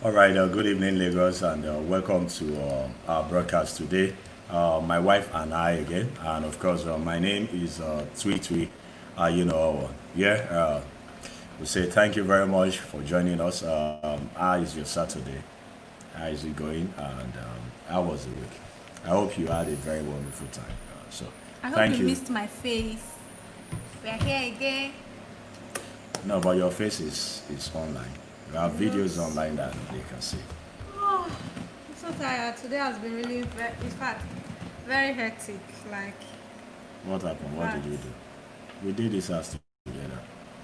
All right, good evening, Lagos, and welcome to our broadcast today. My wife and I again, and of course, my name is Tui Tui. We say thank you very much for joining us. How is your Saturday? How is it going? And how was the week? I hope you had a very wonderful time. I hope you Thank you. missed my face. We are here again. No, but your face is online. You have It videos looks. online that they can see. Oh, I'm so tired. Today has been really, in fact, very hectic. Like, What happened? What but did you do? We did this as together.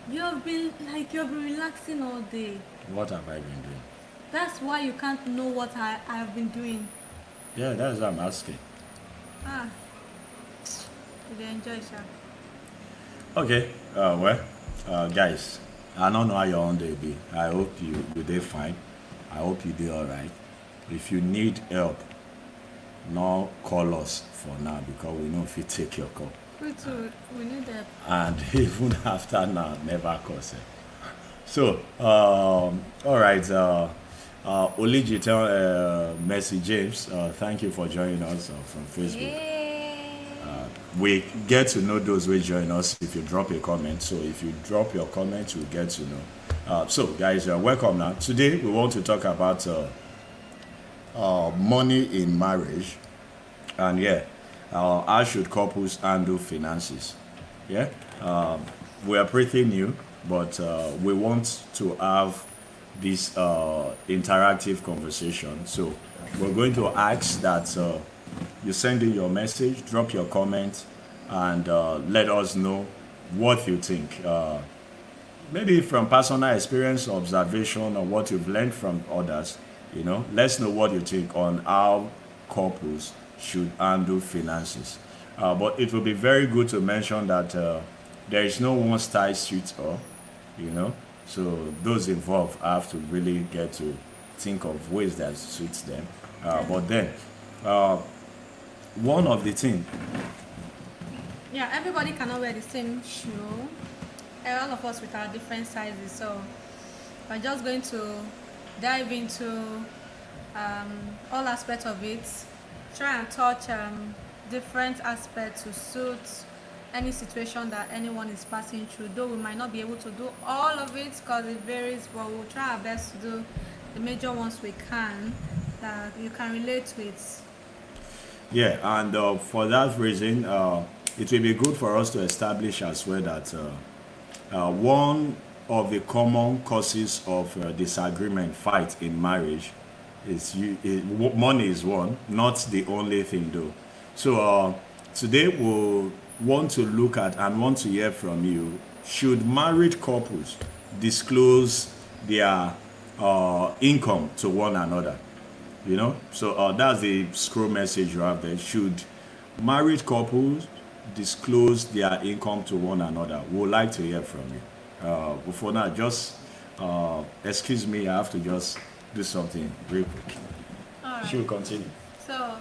you've been relaxing all day. What have I been doing? That's why you can't know what I've been doing. Yeah, that's what I'm asking. Ah, you enjoy, Sha. Okay, guys, I don't know how your own day be. I hope you did fine. I hope you did all right. If you need help, now call us for now because we know if you take your call. We too. We need that. And even after now, never call us. So, all right, Oligi, Mercy James, thank you for joining us from Facebook. Yay! We get to know those who join us if you drop a comment. So if you drop your comment, we'll get to know. Guys, welcome now. Today we want to talk about money in marriage, and how should couples handle finances? Yeah, we are pretty new, but we want to have this interactive conversation. So we're going to ask that you send in your message, drop your comment, and let us know what you think. Maybe from personal experience, observation, or what you've learned from others. Let's know what you think on how couples should handle finances. But it will be very good to mention that there is no one style suits all, you know. So those involved have to really get to think of ways that suits them. But then, one of the things, Yeah, everybody cannot wear the same shoe. All of us with our different sizes. So we're just going to dive into all aspects of it, try and touch different aspects to suit any situation that anyone is passing through. Though we might not be able to do all of it because it varies, but we'll try our best to do the major ones we can that you can relate with. yeah, and for that reason, it will be good for us to establish as well that one of the common causes of disagreement, fight in marriage, money is one, not the only thing though. So today we'll want to look at and want to hear from you. Should married couples disclose their income to one another? So that's the scroll message you have there. Should married couples disclose their income to one another? We would like to hear from you. Before now, just excuse me, I have to just do something real quick. All right. She'll continue. So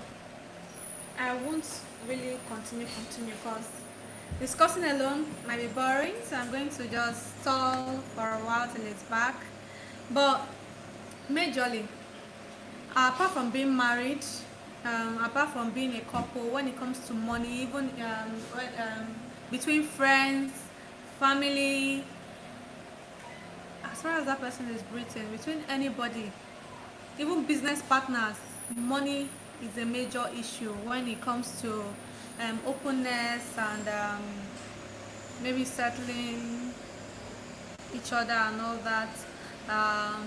I won't really continue because discussing alone might be boring. So I'm going to just stall for a while till it's back. But majorly, apart from being married, apart from being a couple, when it comes to money, even between friends, family, as far as that person is breathing, between anybody, even business partners, money is a major issue when it comes to openness and maybe settling each other and all that. Um,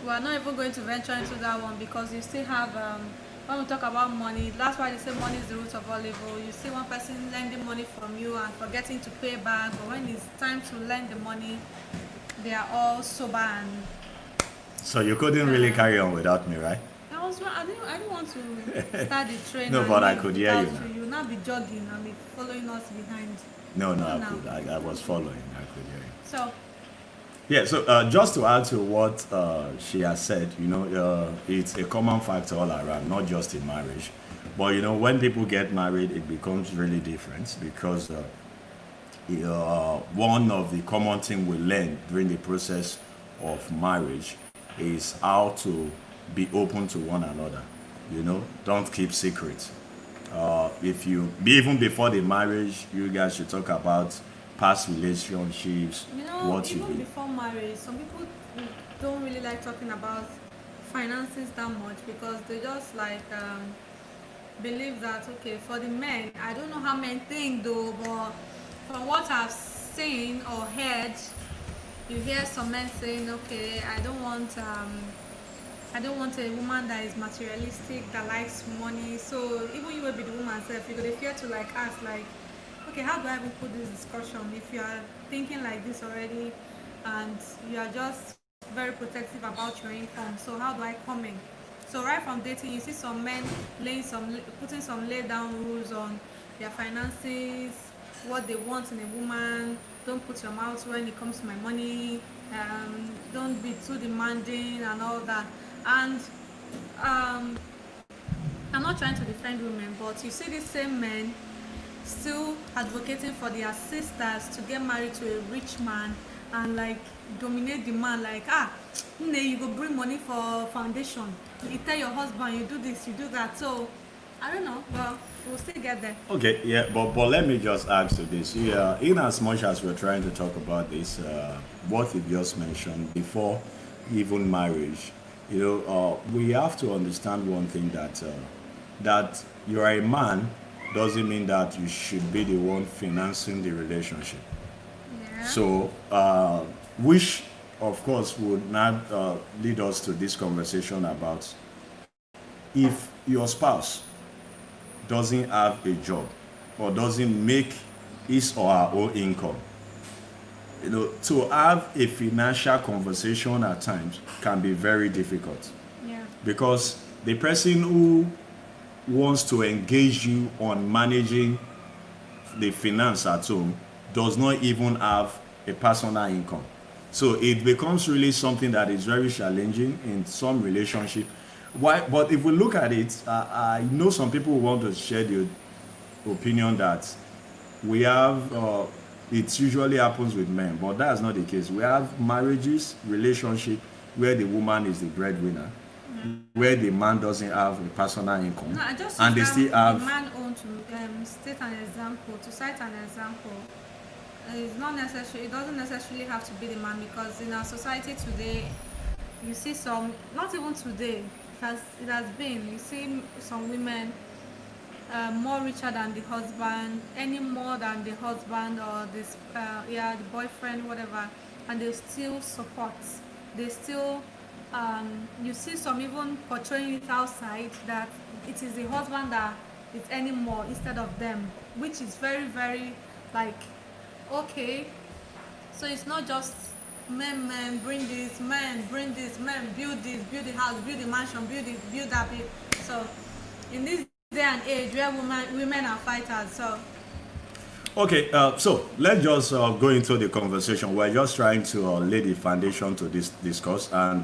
we are not even going to venture into that one because you still have when we talk about money, that's why they say money is the root of all evil. You see one person lending money from you and forgetting to pay back, but when it's time to lend the money, they are all sober and So you couldn't really carry on without me, right? I didn't want to start the train No, and but I leave could hear without you now. you. You will not be jogging and be following us behind. No, no, No, I now. could. I was following. I could hear you. So Yeah, so just to add to what she has said, it's a common factor all around, not just in marriage. But when people get married, it becomes really different because one of the common things we learn during the process of marriage is how to be open to one another. Don't keep secrets. If you even before the marriage, you guys should talk about past relationships, what you Even did. before marriage, some people don't really like talking about finances that much because they just like believe that, okay, for the men, I don't know how men think though, but from what I've seen or heard, you hear some men saying, okay, I don't want a woman that is materialistic, that likes money. So even you will be the woman self, you could fear to like ask like, okay, how do I even put this discussion if you are thinking like this already and you are just very protective about your income. So how do I come in? So right from dating, you see some men putting some lay down rules on their finances, what they want in a woman. Don't put your mouth when it comes to my money. Don't be too demanding and all that. And um, I'm not trying to defend women, but you see these same men still advocating for their sisters to get married to a rich man and like dominate the man, like you go bring money for foundation, you tell your husband you do this, you do that. So I don't know, but we'll still get there. Okay, yeah, but let me just add to this. Yeah, in as much as we're trying to talk about this, what you just mentioned before even marriage, we have to understand one thing that you're a man doesn't mean that you should be the one financing the relationship. Yeah. So, which of course would not lead us to this conversation about if your spouse doesn't have a job or doesn't make his or her own income, to have a financial conversation at times can be very difficult Yeah. because the person who wants to engage you on managing the finance at home does not even have a personal income. So it becomes really something that is very challenging in some relationship. Why? But if we look at it, I know some people want to share the opinion that we have. It usually happens with men, but that's not the case. We have marriages, relationship where the woman is the breadwinner, where the man doesn't have a personal income, No, I just and use they that still the have. man own to state an example, to cite an example. It's not necessary. It doesn't necessarily have to be the man because in our society today, you see some, not even today, it has been. You see some women more richer than the husband, any more than the husband or this, the boyfriend, whatever, and they still support. They still, you see some even portraying it outside that it is the husband that is earning more instead of them, which is very, very like okay. So it's not just men bring this, men build this, build the house, build the mansion, build that bit. So in this day and age where women are fighters, so Okay, so let's just go into the conversation. We're just trying to lay the foundation to this discourse, and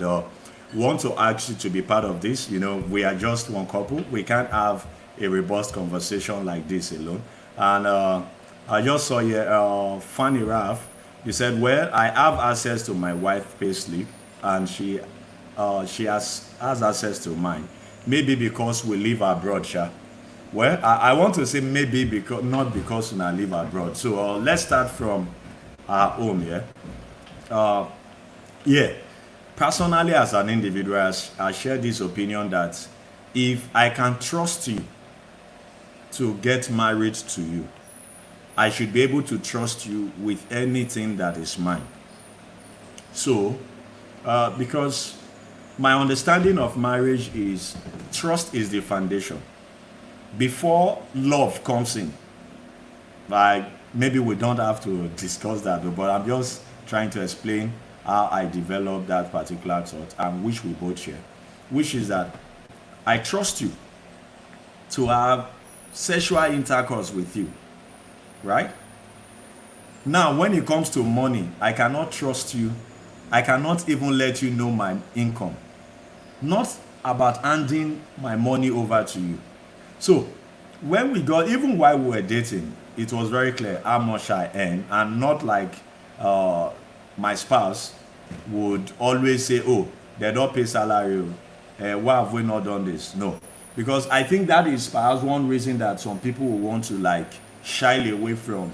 want to ask you to be part of this. We are just one couple. We can't have a robust conversation like this alone. And I just saw here, Fanny Raff. You said, "Well, I have access to my wife payslip, and she has access to mine. Maybe because we live abroad, Sha." Well, I want to say maybe because not because I live abroad. So let's start from our home. Yeah. Personally, as an individual, I share this opinion that if I can trust you to get married to you, I should be able to trust you with anything that is mine. So, because my understanding of marriage is trust is the foundation. Before love comes in, like maybe we don't have to discuss that, but I'm just trying to explain how I developed that particular thought and which we both share, which is that I trust you to have sexual intercourse with you, right? Now, when it comes to money, I cannot trust you. I cannot even let you know my income. Not about handing my money over to you. So, when we got, even while we were dating, it was very clear how much I earn, and not like my spouse would always say, "Oh, they don't pay salary. Why have we not done this? No. Because I think that is perhaps one reason that some people will want to like shy away from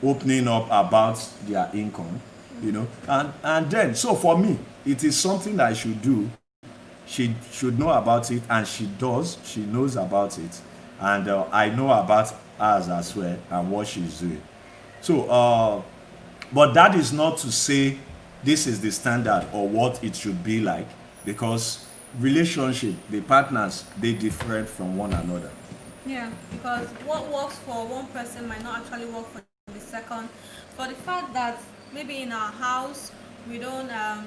opening up about their income, you know. And then, so for me, it is something that I should do. She should know about it, and she does. She knows about it, and I know about us as well and what she's doing. So, but that is not to say this is the standard or what it should be like, because relationship, the partners, they differ from one another. Yeah, because what works for one person might not actually work for the second. For the fact that maybe in our house we don't um,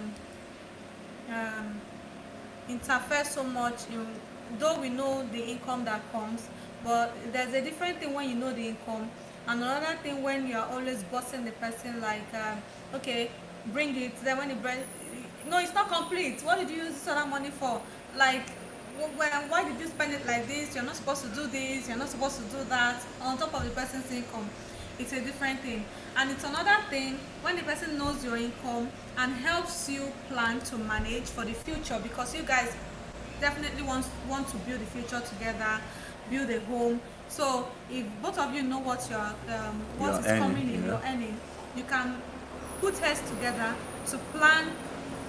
interfere so much, though we know the income that comes, but there's a different thing when you know the income, and another thing when you're always bossing the person like, okay, bring it. Then when you bring, no, it's not complete. What did you use this other money for? Like, why did you spend it like this? You're not supposed to do this. You're not supposed to do that. On top of the person's income, it's a different thing. And it's another thing when the person knows your income and helps you plan to manage for the future, because you guys definitely want to build the future together, build a home. So if both of you know what what is coming in, you're earning, you can put heads together to plan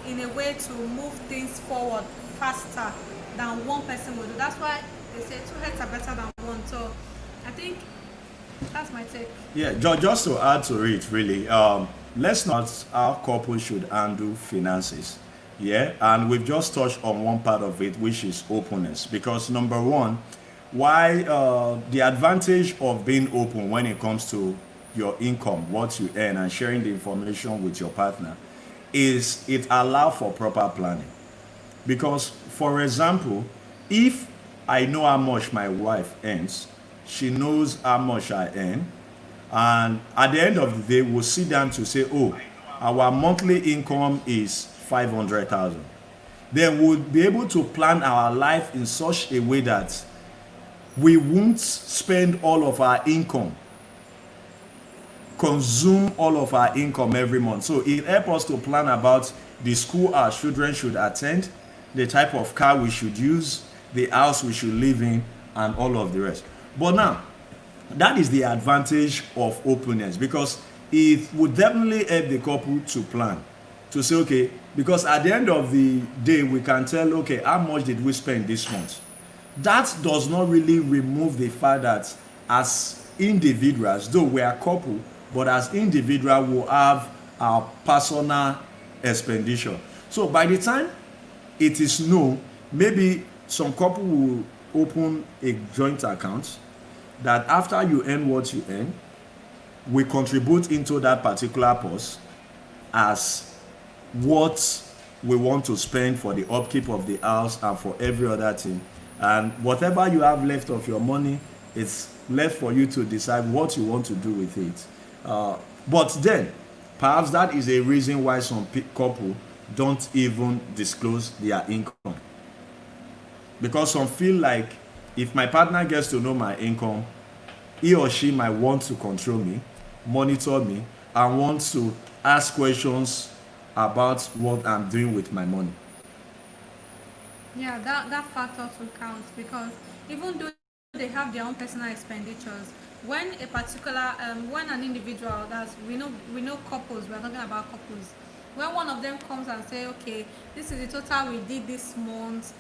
in a way to move things forward faster than one person will do. That's why they say two heads are better than one. So I think that's my take. Yeah, just to add to it, really, let's not how couples should handle finances. Yeah, and we've just touched on one part of it, which is openness. Because number one, why the advantage of being open when it comes to your income, what you earn, and sharing the information with your partner, is it allows for proper planning. Because, for example, if I know how much my wife earns, she knows how much I earn, and at the end of the day, we'll sit down to say, oh, our monthly income is 500,000. Then we'll be able to plan our life in such a way that we won't spend all of our income, consume all of our income every month. So it helps us to plan about the school our children should attend, the type of car we should use, the house we should live in, and all of the rest. But now, that is the advantage of openness, because it would definitely help the couple to plan, to say, okay, because at the end of the day, we can tell, okay, how much did we spend this month? That does not really remove the fact that as individuals, though we are a couple, but as individuals, we have our personal expenditure. So by the time it is known, maybe some couple will open a joint account that after you earn what you earn, we contribute into that particular purse as what we want to spend for the upkeep of the house and for every other thing. And whatever you have left of your money, it's left for you to decide what you want to do with it. But then, perhaps that is a reason why some couple don't even disclose their income. Because some feel like if my partner gets to know my income, he or she might want to control me, monitor me, and want to ask questions about what I'm doing with my money. Yeah, that factor too counts, because even though they have their own personal expenditures, when a particular when an individual, that's we know couples, we're talking about couples, when one of them comes and say, okay, this is the total we did this month,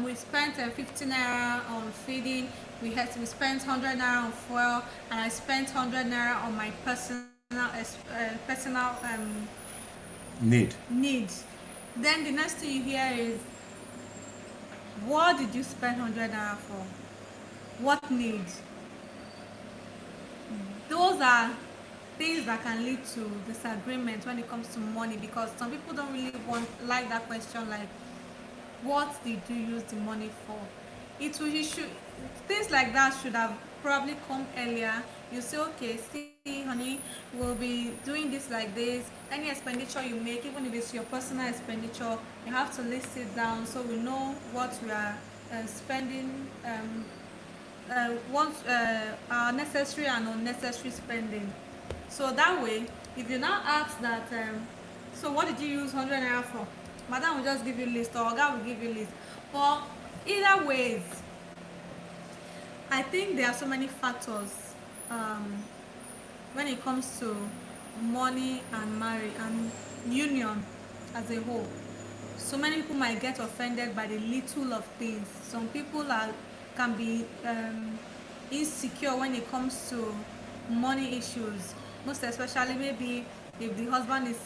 we spent 50 naira on feeding, we spent 100 naira on fuel, and I spent 100 naira on my personal need. Then the next thing you hear is, what did you spend 100 naira for? What needs? Those are things that can lead to disagreement when it comes to money, because some people don't really like that question, like, what did you use the money for? You should, things like that should have probably come earlier. You say, okay, see, honey, we'll be doing this like this. Any expenditure you make, even if it's your personal expenditure, you have to list it down so we know what we are spending, our necessary and unnecessary spending. So that way, if you now ask that, so what did you use 100 naira for? Madam will just give you list, or Oga will give you list. But either ways, I think there are so many factors um, when it comes to money and marriage and union as a whole. So many people might get offended by the little of things. Some people can be insecure when it comes to money issues, most especially maybe if the husband is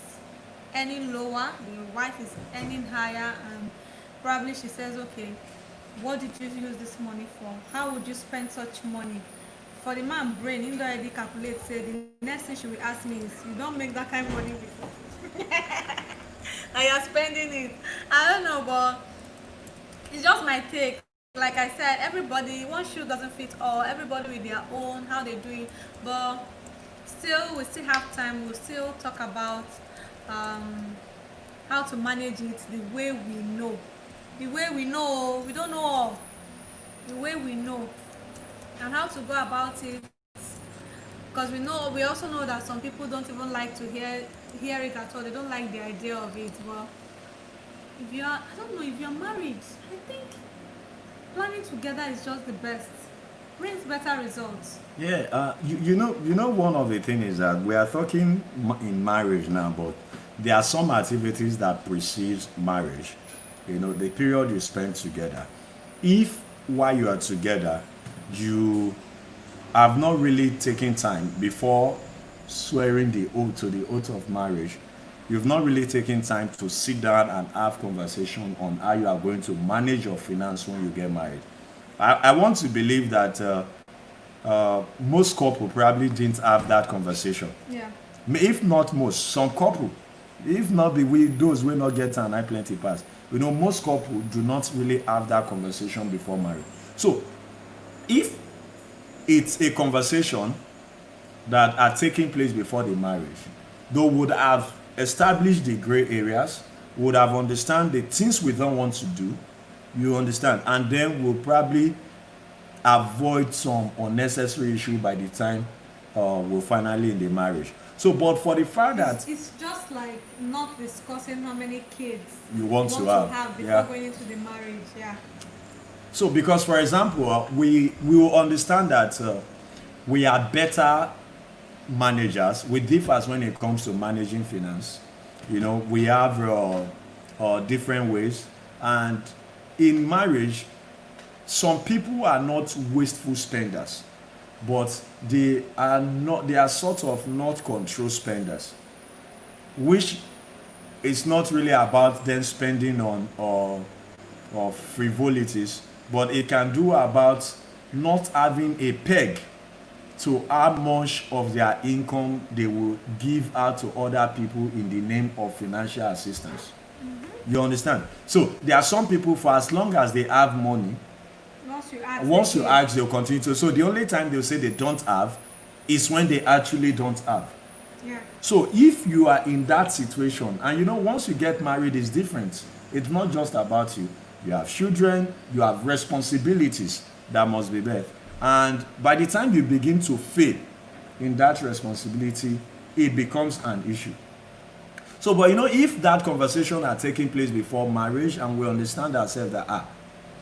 earning lower, the wife is earning higher, and probably she says, okay, what did you use this money for? How would you spend such money? For the man brain, he already calculates, say the next thing she will ask me is, you don't make that kind of money before. And you're spending it. I don't know, but it's just my take. Like I said, everybody, one shoe doesn't fit all. Everybody with their own, how they do it. But still, we still have time. We'll still talk about um, how to manage it the way we know. The way we know, we don't know all. The way we know. And how to go about it. Because we also know that some people don't even like to hear it at all. They don't like the idea of it. But if you're married, I think planning together is just the best. Brings better results. Yeah, you know, one of the things is that we are talking in marriage now, but there are some activities that precedes marriage. You know, the period you spend together. If while you are together, you have not really taken time before swearing the oath to the oath of marriage, you've not really taken time to sit down and have conversation on how you are going to manage your finance when you get married. I want to believe that most couple probably didn't have that conversation. Yeah. If not most, some couple, if not the way those will not get an I plenty pass. You know, most couple do not really have that conversation before marriage. So if it's a conversation that are taking place before the marriage, they would have established the gray areas, would have understand the things we don't want to do, you understand, and then we'll probably avoid some unnecessary issue by the time we're finally in the marriage. So, but for the fact that It's just like not discussing how many kids you want to have, before yeah. going into the marriage. Yeah. So, because for example, we will understand that we are better managers. We differ when it comes to managing finance. You know, we have different ways, and in marriage, some people are not wasteful spenders, but they are not. They are sort of not control spenders, which is not really about them spending on or frivolities, but it can do about not having a peg to how much of their income they will give out to other people in the name of financial assistance. You understand? So there are some people, for as long as they have money, once you ask, they'll continue to. So the only time they'll say they don't have is when they actually don't have. Yeah. So if you are in that situation, and you know, once you get married, it's different. It's not just about you. You have children, you have responsibilities that must be met. And by the time you begin to fail in that responsibility, it becomes an issue. So, but you know, if that conversation are taking place before marriage, and we understand ourselves that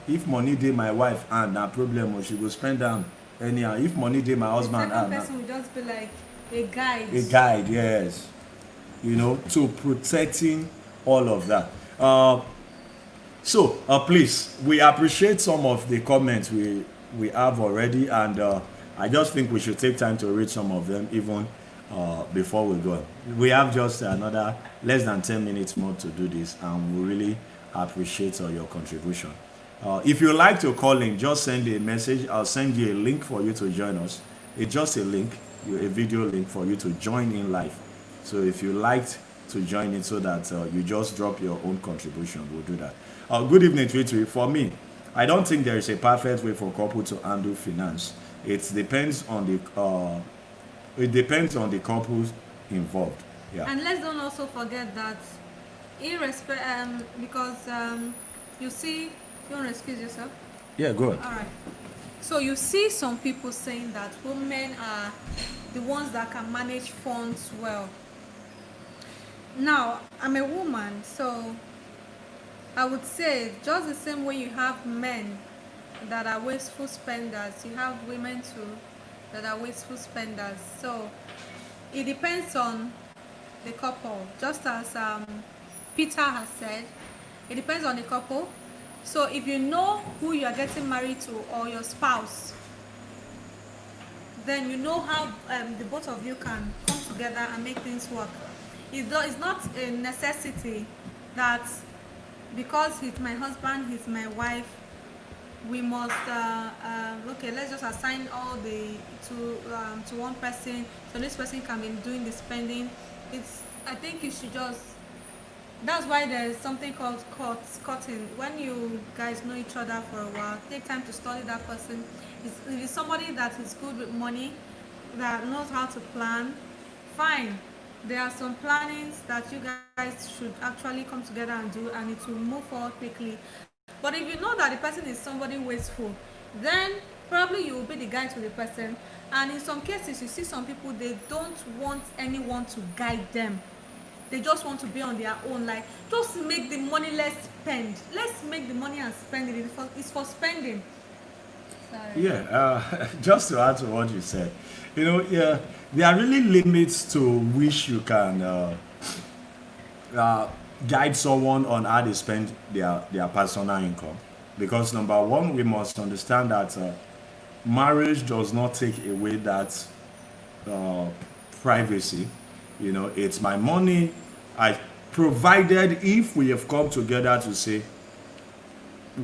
if money dey my wife and na problem, or she go spend am anyhow. If money dey my husband The and second person will just be like a guide. a guide, yes, you know, to protecting all of that. So please, we appreciate some of the comments we have already, and I just think we should take time to read some of them even before we go. We have just another less than 10 minutes more to do this, and we really appreciate your contribution. If you like to call in, just send a message. I'll send you a link for you to join us. It's just a link, a video link for you to join in live. So if you liked to join in, so that you just drop your own contribution, we'll do that. Good evening, Twitter. For me, I don't think there is a perfect way for couple to handle finance. It depends on the couples involved. Yeah. And let's don't also forget that, because you see, you want to excuse yourself? Yeah, go ahead. All right. So you see some people saying that women are the ones that can manage funds well. Now, I'm a woman, so I would say just the same way you have men that are wasteful spenders, you have women too that are wasteful spenders. So it depends on the couple, just as Peter has said. It depends on the couple. So if you know who you are getting married to or your spouse, then you know how the both of you can come together and make things work. It's not a necessity that because he's my husband, he's my wife, we must okay, let's just assign all the to one person, so this person can be doing the spending. It's, I think you should just, that's why there's something called cutting. When you guys know each other for a while, take time to study that person. If it's somebody that is good with money, that knows how to plan, fine. There are some plannings that you guys should actually come together and do, and it will move forward quickly. But if you know that the person is somebody wasteful, then probably you will be the guide to the person. And in some cases, you see some people, they don't want anyone to guide them. They just want to be on their own. Like, just make the money, let's spend. Let's make the money and spend it. It's for spending. Sorry. Yeah, just to add to what you said, yeah, there are really limits to which you can guide someone on how they spend their personal income. Because number one, we must understand that marriage does not take away that uh, privacy. It's my money. I provided if we have come together to say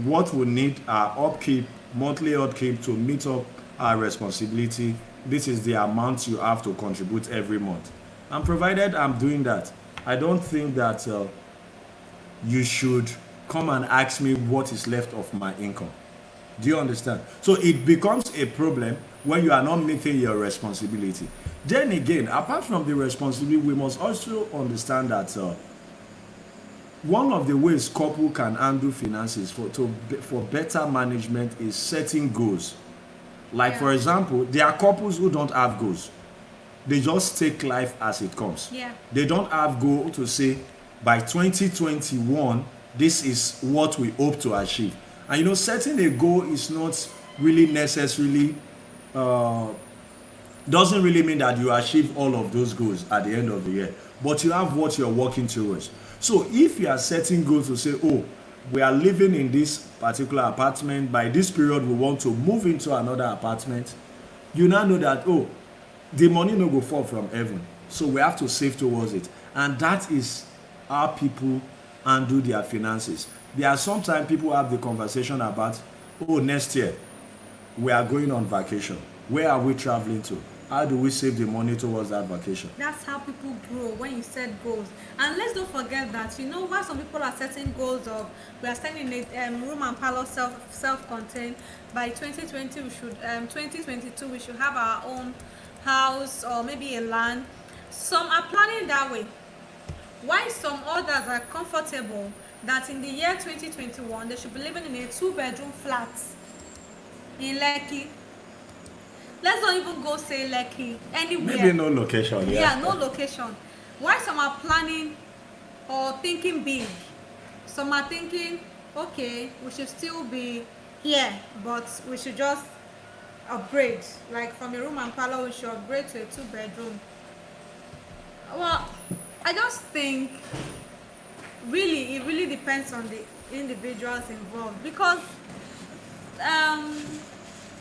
what we need our upkeep, monthly upkeep to meet up our responsibility. This is the amount you have to contribute every month. And provided I'm doing that, I don't think that you should come and ask me what is left of my income. Do you understand? So it becomes a problem when you are not meeting your responsibility. Then again, apart from the responsibility, we must also understand that one of the ways couple can handle finances for better management is setting goals. Like, for example, there are couples who don't have goals. They just take life as it comes. Yeah. They don't have goal to say by 2021 this is what we hope to achieve. And setting a goal is not really necessarily doesn't really mean that you achieve all of those goals at the end of the year, but you have what you're working towards. So if you are setting goals to say, oh, we are living in this particular apartment, by this period we want to move into another apartment, you now know that, oh, the money no go fall from heaven, so we have to save towards it. And that is how people handle their finances. There are sometimes people have the conversation about, oh, next year we are going on vacation, where are we traveling to, how do we save the money towards that vacation? That's how people grow, when you set goals. And let's don't forget that, why some people are setting goals of, we are staying in a room and parlor self-contained. By 2020 we should 2022 we should have our own house or maybe a land. Some are planning that way, while some others are comfortable that in the year 2021 they should be living in a 2-bedroom flat in Lekki. Let's not even go say Lekki, anywhere. Maybe no location. Yeah, no location. While some are planning or thinking big, some are thinking, okay, we should still be here, but we should just upgrade. Like from a room and parlor, we should upgrade to a 2-bedroom. Well, I just think really, it really depends on the individuals involved, because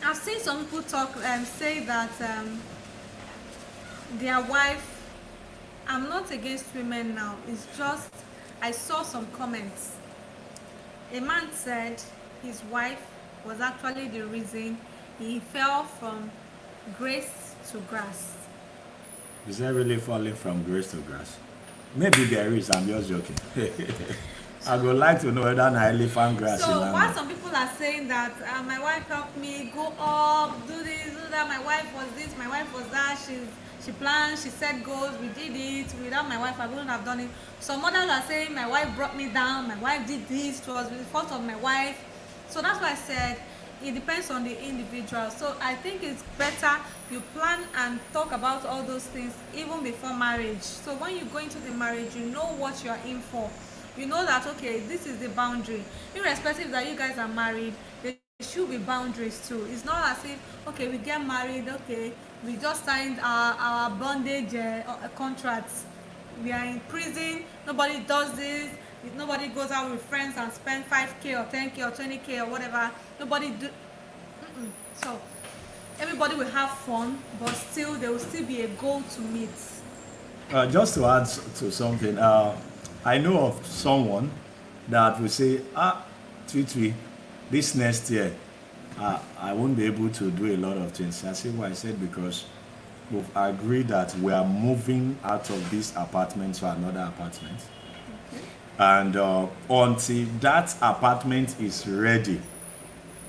I've seen some people talk and say that their wife, I'm not against women now, it's just I saw some comments. A man said his wife was actually the reason he fell from grace to grass. Is that really falling from grace to grass? Maybe there is, I'm just joking. I would like to know whether an elephant grass So in while some people are saying that my wife helped me go up, do this, do that, my wife was this, my wife was that, she planned, she set goals, we did it. Without my wife, I wouldn't have done it. Some others are saying my wife brought me down, my wife did this, it was the fault of my wife. So that's why I said it depends on the individual. So I think it's better you plan and talk about all those things even before marriage. So when you go into the marriage, you know what you're in for. You know that, okay, this is the boundary. Irrespective that you guys are married, there should be boundaries too. It's not as if, okay, we get married, okay, we just signed our bondage contracts. We are in prison, nobody does this, nobody goes out with friends and spend 5K or 10K or 20K or whatever. Nobody do. So everybody will have fun, but still there will still be a goal to meet. Just to add to something, I know of someone that will say, Twi, this next year, I won't be able to do a lot of things. I say why? I said because we've agreed that we are moving out of this apartment to another apartment. And until that apartment is ready,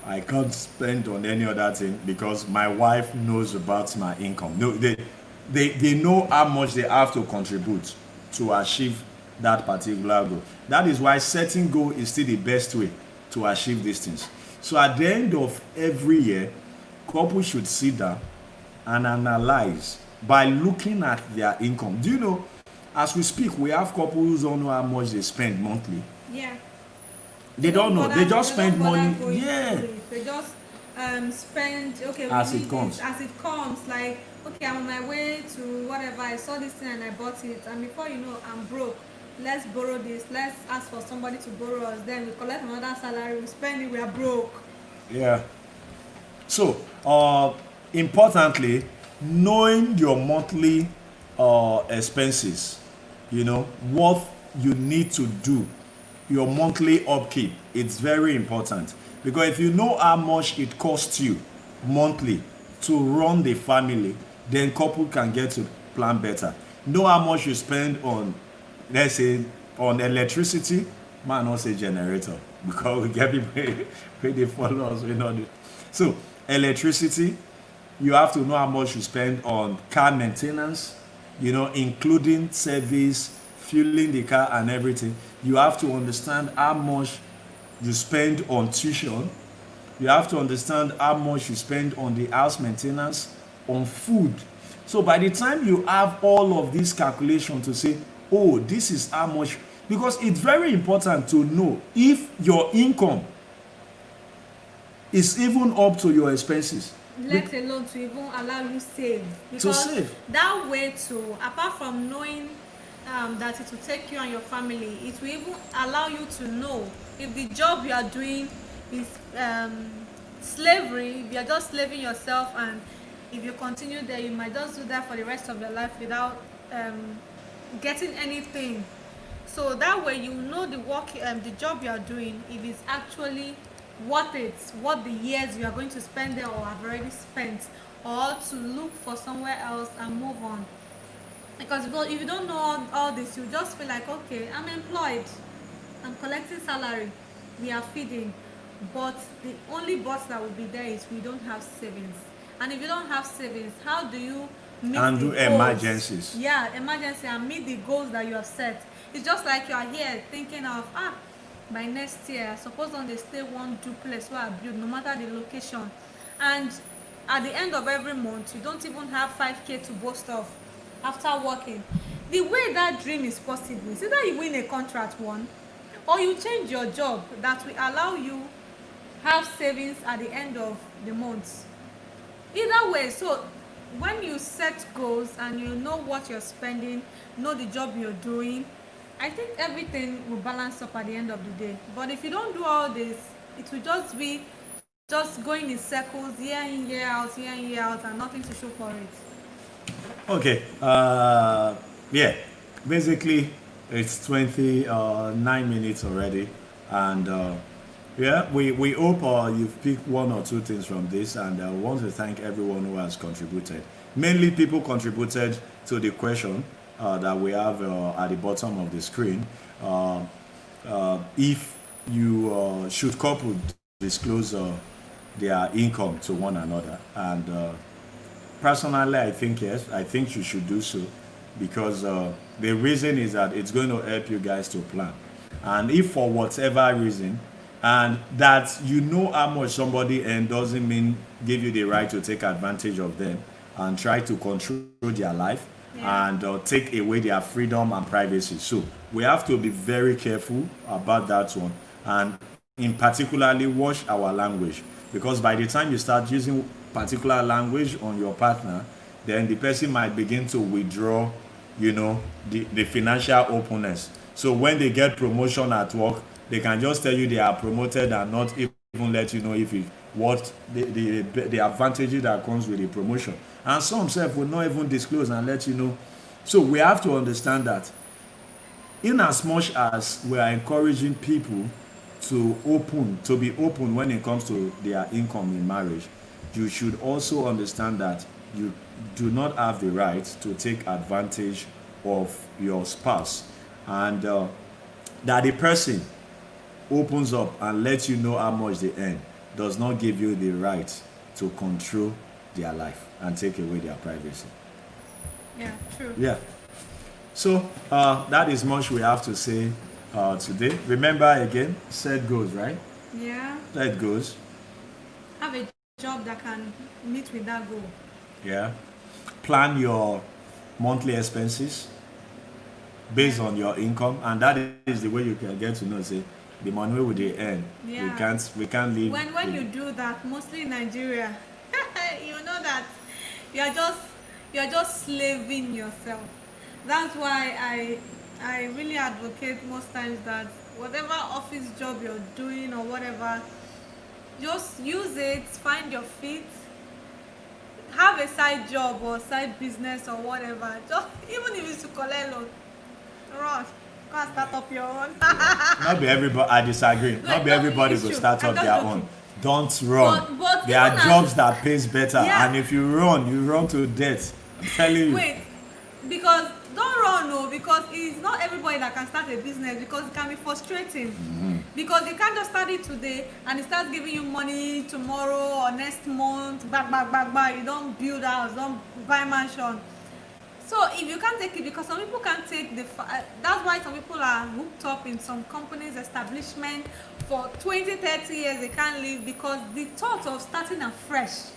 I can't spend on any other thing because my wife knows about my income. No, they know how much they have to contribute to achieve that particular goal. That is why setting goal is still the best way to achieve these things. So at the end of every year, couples should sit down and analyze by looking at their income. Do you know, as we speak, we have couples who don't know how much they spend monthly. Yeah. They don't know. They just spend money. Going Yeah. through it. They just spend, okay, As we it need comes. this, as it comes. Like, okay, I'm on my way to whatever. I saw this thing and I bought it, and before you know, I'm broke. Let's borrow this. Let's ask for somebody to borrow us. Then we collect another salary. We spend it. We are broke. Yeah. So, importantly, knowing your monthly expenses, what you need to do, your monthly upkeep, it's very important. Because if you know how much it costs you monthly to run the family, then couple can get to plan better. Know how much you spend on, let's say, on electricity, man, not say generator, because we get people pay the follow us, So, electricity, you have to know how much you spend on car maintenance, including service, fueling the car and everything. You have to understand how much you spend on tuition. You have to understand how much you spend on the house maintenance, on food. So by the time you have all of these calculations to say, oh, this is how much, because it's very important to know if your income is even up to your expenses. Let alone to even allow you save. To Because save. that way too, apart from knowing that it will take you and your family, it will even allow you to know if the job you are doing is slavery, if you are just slaving yourself, and if you continue there, you might just do that for the rest of your life without getting anything. So that way you know the work, the job you are doing, if it's actually worth it, what the years you are going to spend there or have already spent, or to look for somewhere else and move on. Because if you don't know all this, you just feel like, okay, I'm employed, I'm collecting salary, we are feeding, but the only but that will be there is we don't have savings. And if you don't have savings, how do you meet And the do goals? emergencies. Yeah, emergency, and meet the goals that you have set. It's just like you are here thinking of, by next year, I suppose on they stay one duplex where I build, no matter the location. And at the end of every month, you don't even have 5K to boast of after working. The way that dream is possible is either you win a contract one, or you change your job that will allow you have savings at the end of the month. Either way, so when you set goals and you know what you're spending, know the job you're doing, I think everything will balance up at the end of the day. But if you don't do all this, it will just be just going in circles, year in, year out, and nothing to show for it. Okay. Yeah. Basically, it's 29 minutes already, and yeah, we hope you've picked one or two things from this, and I want to thank everyone who has contributed. Mainly, people contributed to the question that we have at the bottom of the screen. If you should couple disclose their income to one another, and personally, I think yes. I think you should do so because the reason is that it's going to help you guys to plan. And if for whatever reason, and that you know how much somebody earns doesn't mean give you the right to take advantage of them and try to control their life Yeah. and take away their freedom and privacy. So we have to be very careful about that one, and in particularly watch our language, because by the time you start using particular language on your partner, then the person might begin to withdraw, the financial openness. So when they get promotion at work, they can just tell you they are promoted and not even let you know if it what the advantages that comes with the promotion. And some self will not even disclose and let you know. So we have to understand that in as much as we are encouraging people to be open when it comes to their income in marriage, you should also understand that you do not have the right to take advantage of your spouse, and that the person opens up and lets you know how much they earn does not give you the right to control their life and take away their privacy. Yeah, true. Yeah. So that is much we have to say today. Remember again, set goals, right? Yeah. Set goals. Have a job that can meet with that goal. Yeah. Plan your monthly expenses based on your income, and that is the way you can get to know, say, the money we dey earn. Yeah. We can't live. When you do that, mostly in Nigeria, you know that you are just slaving yourself. That's why I really advocate most times that whatever office job you're doing or whatever, just use it, find your feet, have a side job or side business or whatever. Just even if it's to collect loan, rush, go and start up your own. Not be everybody. I disagree. Not be everybody will start up their own. Don't run. But there are even jobs that pays better, Yeah. and if you run to death. I'm telling you. Wait, because don't run, no, because it's not everybody that can start a business, because it can be frustrating. Because you can't just start it today and it starts giving you money tomorrow or next month, back. You don't build house, don't buy mansion. So if you can't take it, because some people can't take that's why some people are hooked up in some companies' establishment for 20-30 years. They can't leave because the thought of starting afresh,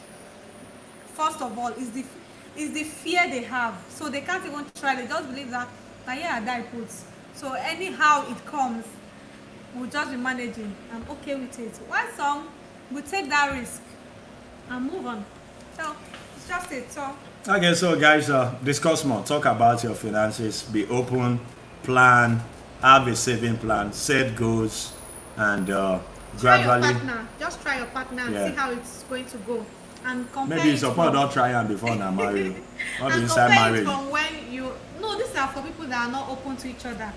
first of all, is the fear they have. So they can't even try. They just believe that yeah, I die put. So anyhow it comes, we'll just be managing. I'm okay with it. Why some will take that risk and move on. So it's just it. So Okay, so guys, discuss more. Talk about your finances. Be open, plan, have a saving plan, set goals, and gradually. Just try your partner and Yeah. see how it's going to go. And compare Maybe it support from- not try am before na marry. Not be and inside compare it marriage. from when you these are for people that are not open to each other.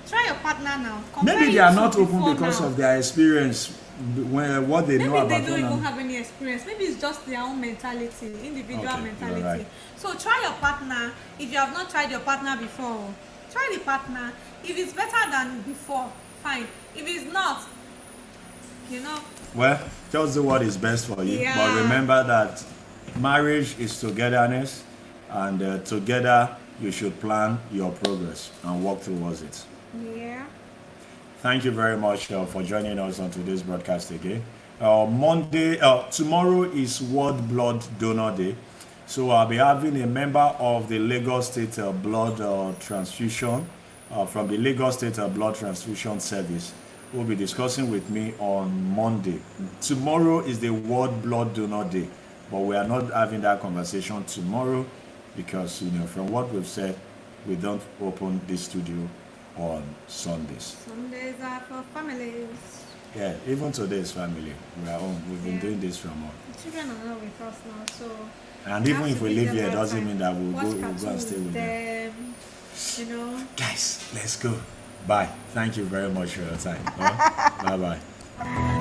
Try your partner now. Compare Maybe they it are to not open before because now. of their experience, what they know Maybe about they don't even women. have any experience. Maybe it's just their own mentality, individual Okay, mentality. you're right. So try your partner. If you have not tried your partner before, try the partner. If it's better than before, fine. If it's not, Well, just do what is best for you. Yeah. But remember that marriage is togetherness, and together you should plan your progress and work towards it. yeah. Thank you very much for joining us on today's broadcast again. Tomorrow is World Blood Donor Day. So I'll be having a member of the Lagos State Blood Transfusion, from the Lagos State Blood Transfusion Service, who will be discussing with me on Monday. Tomorrow is the World Blood Donor Day, but we are not having that conversation tomorrow because, from what we've said, we don't open this studio on Sundays. Sundays are for families. Yeah, even today's family, we are home. We've been doing this from home. The children are not with us now, so. And even have if to we give live them here, it their doesn't time. mean that we'll Watch go cartoon and stay with them. Guys, Let's go. Bye. Thank you very much for your time. Bye bye.